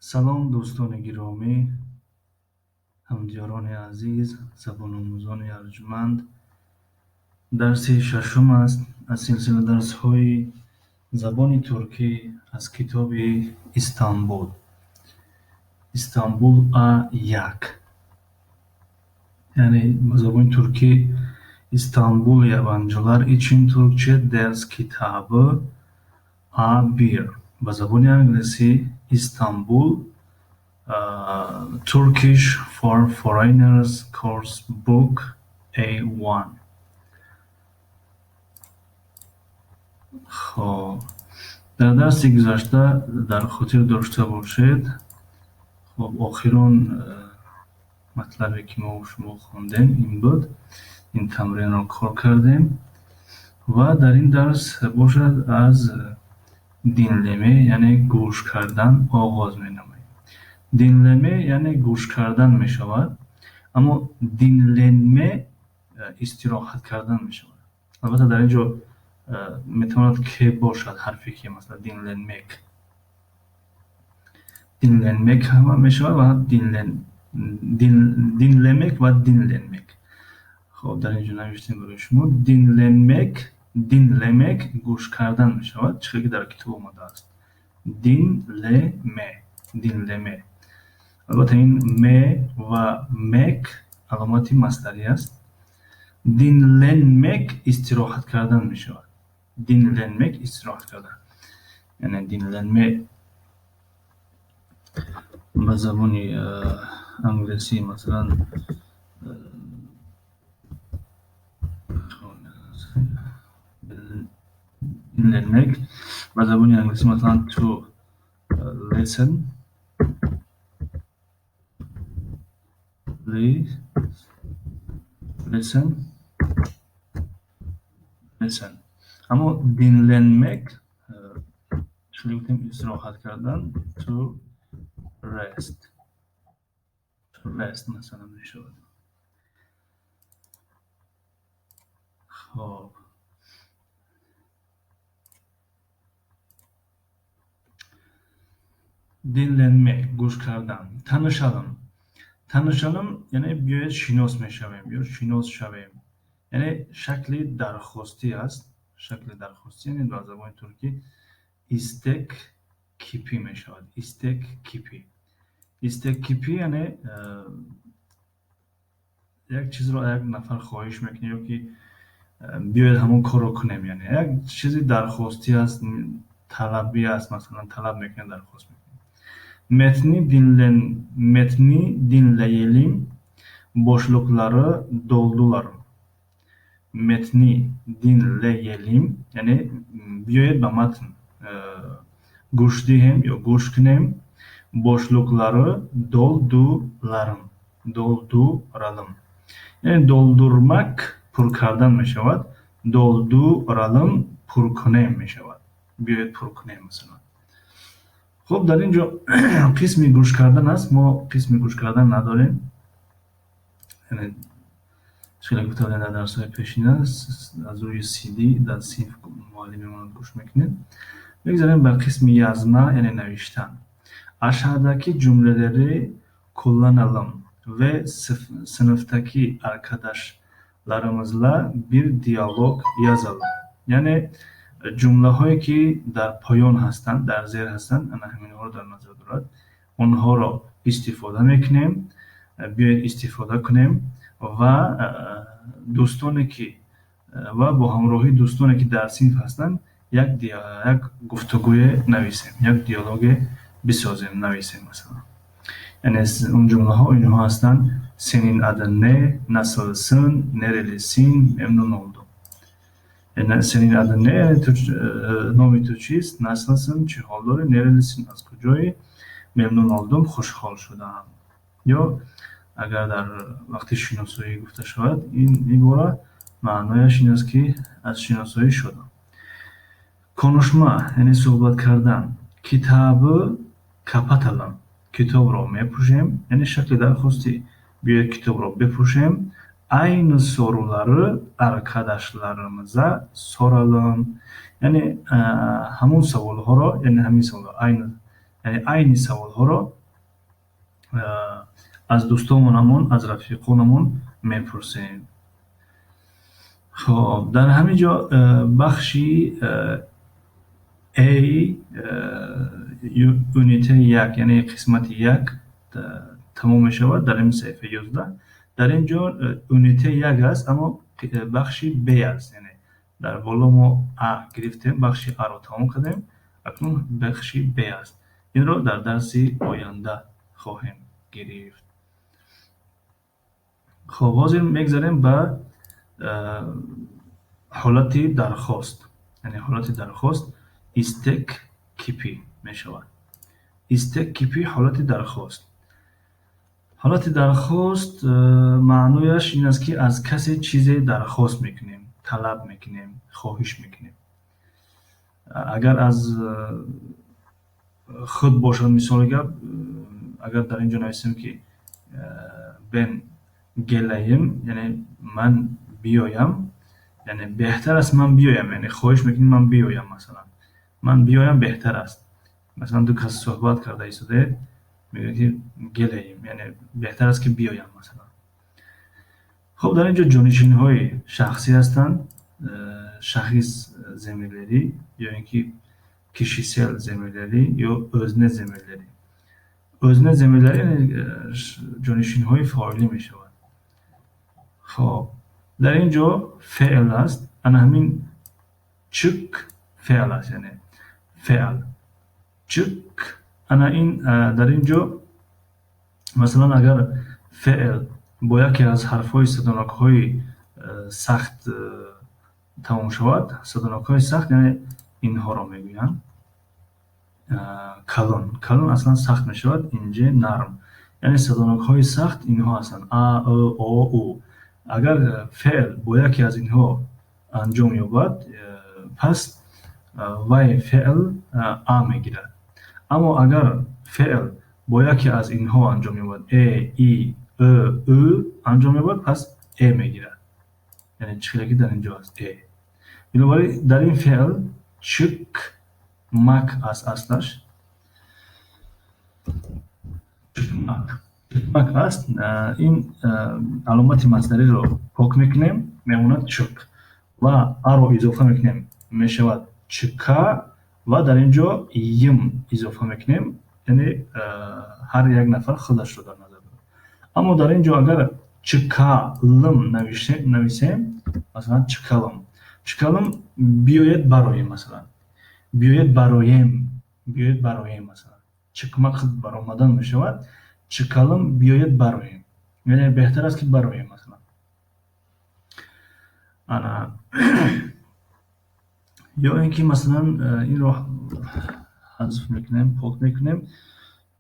салом дӯстони гиромӣ, ҳамдиёрони азиз, забономӯзони арҷманд. дарси шашум аст аз силсила дарсҳои забони туркӣ аз китоби Истанбул. Истанбул А1. Яъне ба забони туркӣ İstanbul yabancılar için Türkçe ders kitabı A1. Ba zaboni anglisi İstanbul Turkish for Foreigners Course Book A1. خب در درس گذشته در خاطر داشته باشید. خب آخرون مطلبی که ما شما خوندیم این بود. این تمرین را کار کردیم و در این درس باشد از dinleme یعنی گوش کردن آغاز می نماییم. dinleme یعنی گوش کردن می شود، اما dinlenme استراحت کردن می شود. البته در اینجا می تواند که باشد حرفی که مثلا dinlenmek هم می شود و dinlemek و dinlenmek. خب در اینجا نوشتیم برای شما dinlemek گوش کردن می شود، چیزی که در کتاب آمده است. dinleme. البته این م و مک علامتی مصدری است. dinlenmek استراحت کردن می شود. dinlenmek استراحت کردن یعنی dinlenme به زبان انگلیسی مثلا dinlenmek به زبان انگلیسی مثلا to listen اما dinlenmek شروع کنیم استراحت کردن to rest مثلا می شود. خب dinlenmek گوش کردن. tanışalım یعنی بیاید شناس میشویم یا شناس شویم، یعنی شکل درخواستی است. شکل درخواستی یعنی در زبان ترکی istek kipi میشود. istek kipi یعنی یک چیز را یک نفر خواهش میکنه یا که بیاید همون کار رو کنیم، یعنی یک چیزی درخواستی است، طلبی است، مثلا طلب میکنه، درخواست میکنه. Metni dinleyelim, boşlukları doldularım. Metni dinleyelim yani بیاید به متن گوش دهیم یا گوش کنیم، boşlukları dolduralım. Yani doldurmak پر کردن می شود. dolduralım پر کنیم می شود. بیاید پر کنیم مثلا. خب در اینجا قسمی گوش کردن است. ما قسمی گوش کردن نداریم. یعنی چیزی که در درس‌های پیشین است از روی CD در صنف معلممون گوش میکنیم. بگذاریم بر قسم yazma yani نوشتن. Aşağıdaki cümleleri kullanalım ve sınıftaki arkadaşlarımızla bir diyalog yazalım. Yani جمله‌هایی که در پایان هستند، در زیر هستند، همین‌ها رو در نظر دارد. اونها رو استفاده میکنیم، بیاید استفاده کنیم و دوستانی که و با همراهی دوستانی که در صنف هستند یک گفتگوی نویسیم، یک دیالوگ بسازیم، نویسیم مثلا. Yani اون جمله ها اینها هستند: senin adın ne, nasılsın, nerelisin, memnun oldum. Yani senin adın ne, nomi Türkçeyiz, nasılsın, چه حال داری, nerelisin, از کجایی, memnun oldum, خوشحال شدم. یا اگر در وقتی شناسایی گفته شود این عبارت معنایش این است که از شناسایی شدم. konuşma yani sohbet کردن. kitabı kapatalım. Kitap رو میپوشیم yani şekli درخواستی بیاید kitap رو بپوشیم. Aynı soruları arkadaşlarımıza soralım. Yani همون سوالها رو yani همین سوال aynı یعنی айни саволҳоро аз дӯстонамон, аз рафиқонамон мепурсем. хоб дар ҳамин ҷо бахши A унитаи 1 яъне қисмати 1 тамом мешавад дар ин саҳифаи 11. дар ин ҷо унитаи 1 аст, аммо бахши B аст. яъне дар боло мо А гирифтем, бахши Аро тамом кардем, акнун бахши B аст. инро дар дарси оянда хоҳем гирифт. хоб ҳозир мегзарем ба ҳолати дархост. яъне ҳолати дархост истек кипӣ мешавад. истек кипӣ ҳолати дархост. ҳолати дархост маънояш ин аст ки аз касе чизе дархост мекунем, талаб мекунем, хоҳиш мекунем. агар аз худ бошад, мисоли гап, агар дар ин ҷо нависем ки бен гелаем, яъне ман биёям, яъне беҳтар аст ман биёям, яъне хоҳиш мекунем ман биёям, масалан ман биёям беҳтар аст. масалан ду кас суҳбат карда истодаед, мегӯяд ки гелаем, яъне беҳтар аст ки биёям масалан. хоб дар ин ҷо ҷонишинҳои шахсӣ ҳастанд. шахис земирлерӣ ё ин ки кишисел земирлерӣ ё өзне земирлерӣ. өзне земирлерӣ яъне ҷонишинҳои фоилӣ мешавад. хоб дар ин ҷо феъл аст. ана ҳамин чук феъл аст, яъне феъл чук. ана ин дар ин ҷо масалан агар феъл бо яке аз ҳарфҳои садонокҳои сахт тамом шавад, садонокҳои сахт яъне инҳоро мегӯянд. калон, калон аслан сахт мешавад, инҷе нарм, яъне садонокҳои сахт инҳо ҳастанд: а, о, у. агар феъл бо яке аз инҳо анҷом ёбад, пас вай феъл а мегирад. аммо агар феъл бо яке аз инҳо анҷом ёбад, и, ӯ анҷом ёбад, пас мегирад. яъне чӣ хеле ки дар ин ҷо аст бинобарин дар ин феъл чук мак аст аслаш. чукмак аст. ин аломати масдариро пок мекунем, мемонад чук, ва аро изофа мекунем, мешавад чука, ва дар ин ҷо им изофа мекунем, яъне ҳар як нафар худашро дар назар дорад. аммо дар ин ҷо агар чукалм нависем, масалан чукалм, чукалм биёед бароем, масалан биёед бароем, биёед бароем, масалан чукмак баромадан мешавад. чукалм биёед бароем, яъне беҳтар аст ки бароем, масалан. ана ё ин ки масалан инро ҳазф мекунем, пок мекунем.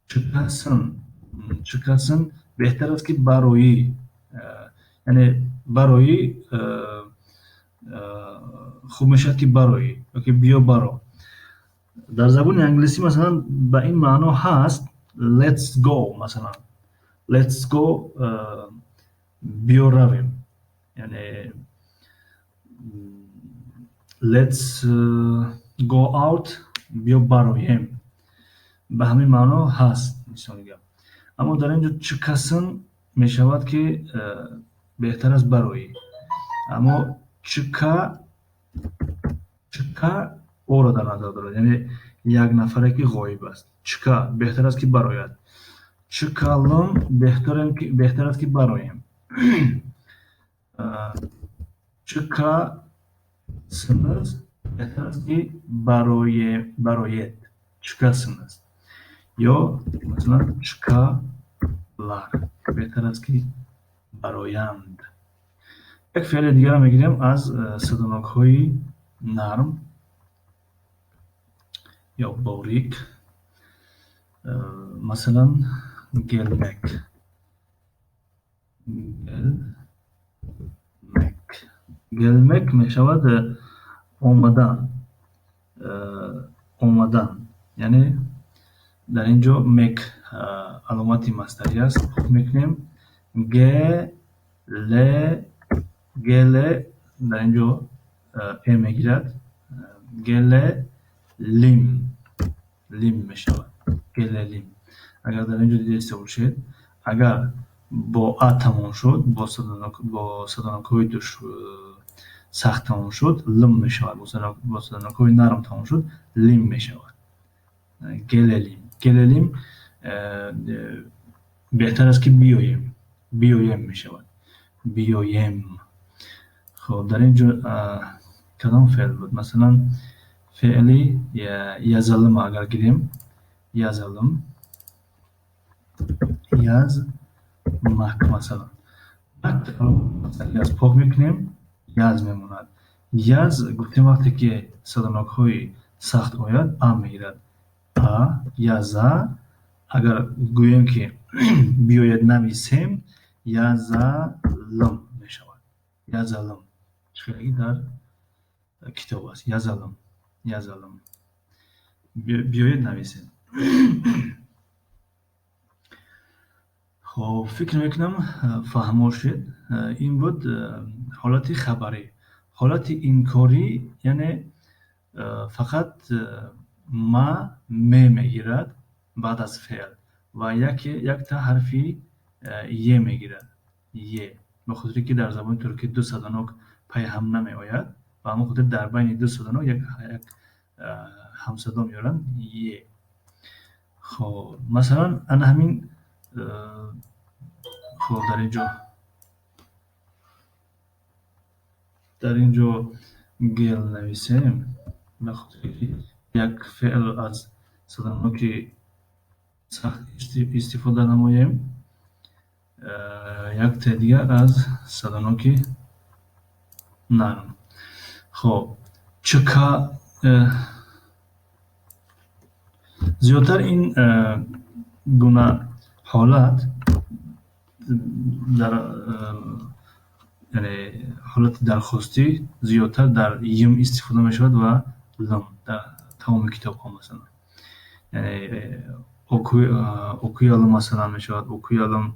чукасн, чукасн беҳтар аст ки барои, яъне барои хуб мешавад ки барои, ёки биё баро. дар забони англисӣ масалан ба ин маъно ҳаст let's go, масалан let's go биё равем, яъне let's go out биё бароем, ба ҳамин маъно ҳаст мисоли гап. аммо дар ин ҷо чукасн мешавад ки беҳтар аст барои. аммо чука оро дар назар дорад, яъне як нафаре ки ғоиб аст. чука беҳтар аст ки барояд. чукалм беҳтар аст ки бароем. чукаснс беҳтар аст ки бароед. чукаснс ё масалан чукалар беҳтар аст ки бароянд. як феъли дигарро мегирем аз садонокҳои нарм ё борик. масалан гелмек, гелмек мешавад омадан, омадан, яъне дар ин ҷо мек аломати масдари аст. хуб мекунем геле дар ин ҷо мегирад. геле лим мешавад. gelelim. Agar در اینجا دیده باشید اگر با ا تمام شد با صدانک‌های دوش سخت تمام شد لم می شود. با صدانک‌های نرم تمام شد لیم می شود. گللیم بهتر است که بیایم می شود. بیایم. خب در اینجا کدام فعل بود؟ مثلا فعلی یزلم اگر گیریم یزلم یزمک مثلا یز پاک میکنیم یز میموند. یز گفتیم وقتی که صدانک های سخت آید ا میگیرد. ا یزا اگر گوییم که بیاید نویسیم یزلم میشود. یزلم خیلی در کتاب است. یزلم بیاید نویسیم. خب فکر میکنم فهمو شد. این بود حالت خبری. حالت انکاری یعنی فقط ما میگیرد بعد از فعل و یک تا حرفی ی میگیرد. ی به خاطر که در زبان ترکی دو صدانک پای هم نمی آید و همون خاطر در بین دو صدانک یک همصدا میارن ی. خب مثلا انا همین خب در اینجا گل نویسیم به خاطر که یک فعل از صدانک سخت استفاده نماییم یک تا دیگر از صدانک نرم. خب چکا زیادتر این گونه حالت در یعنی حالت درخواستی زیادتر در یم استفاده می شود و لم در تمام کتاب ها مثلا یعنی اوکویالم مثلا می شود. اوکویالم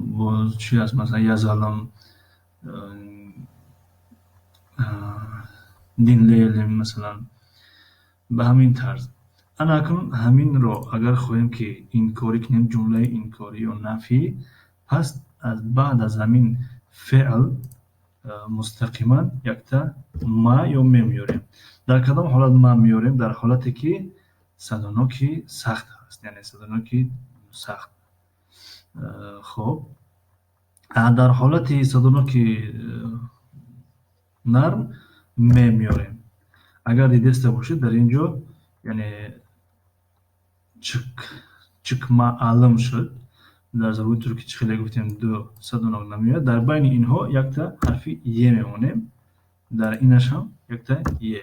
باز چی هست مثلا یزالم دینلیلم مثلا به همین طرز. انا اکنون همین رو اگر خواهیم که انکاری کنیم جمله انکاری یا نفی پس از بعد از همین فعل مستقیما یک تا ما یا می میاریم. در کدام حالت ما میاریم؟ در حالتی که صدانک سخت هست یعنی صدانک سخت. خب در حالت صدانک نرم می میاریم. اگر دیدسته باشید در اینجا یعنی چکما علم شد در زبان ترکی خیلی گفتیم دو صدانک نمیاد. در بین اینها یک تا حرفی ی میمونیم. در اینش هم یک تا ی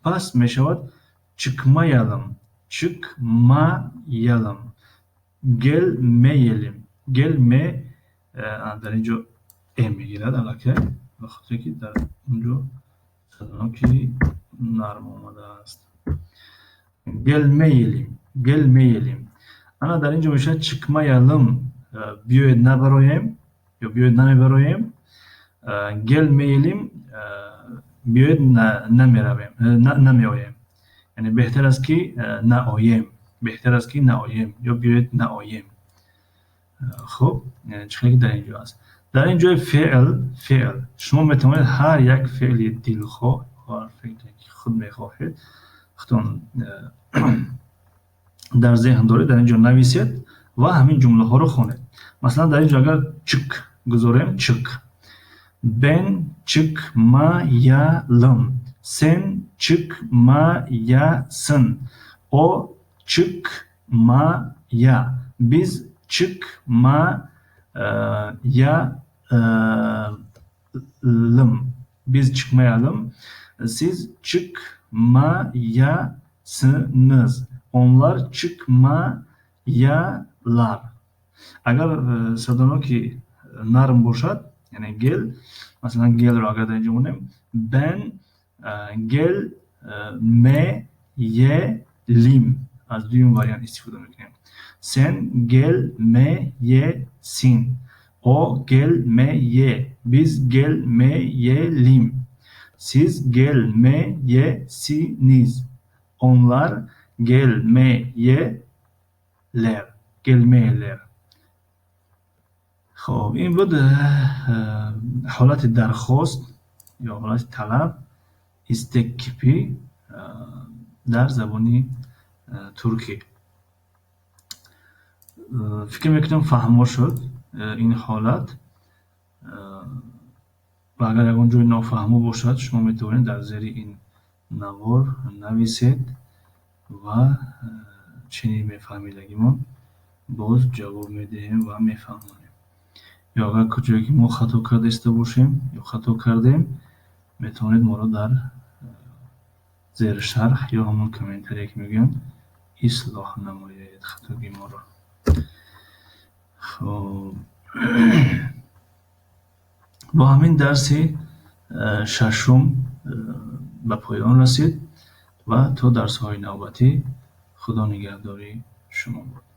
پس میشود چکما یلم گل میلیم گل می در اینجا ای میگیرد علاکه به خاطر که در اونجا صدانکی نرم آمده است. گل میلیم انا در اینجا میشه چکما یلم بیاید نبرایم یا بیاید نمیبرایم. گل میلیم بیاید نمیآیم یعنی بهتر است که نآییم یا بیاید نآییم. خب چه در اینجا است؟ در اینجا فعل شما میتونید هر یک فعل دلخواه هر فعلی که خود میخواهید خودتون در ذهن دارید در اینجا نویسید و همین جمله ها رو خوانید. مثلا در اینجا اگر چک گذاریم چک ben çıkmayalım sen çıkmayasın o çıkmaya biz çıkmayalım siz çıkmayasınız onlar çıkmayalar. Agar صدانکی نرم باشد یعنی گل مثلا گل رو اگر در اینجا مونیم ben gel meyelim از دویم واریانت استفاده میکنیم. sen gelmeyesin o gelmeye biz gelmeyelim siz gelmeyesiniz onlar گلمیلر. گلمیلر. خب این بود حالت درخواست یا حالت طلب استکپی در زبانی ترکی. فکر میکنم فهمو شد این حالت و اگر یکون جای نافهمو باشد شما میتونید در زیر این نوار نویسید و چنین میفهمیدگیمون باز جواب میدهیم و میفهمونیم. یا اگر کجایی که ما خطا کرده باشیم یا خطا کردیم میتونید ما رو در زیر شرح یا همون کامنتری که میگن اصلاح نمایید خطاگی ما رو. خب با همین درس ششم به پایان رسید و تا درس های نوبتی خدا نگهداری شما بود.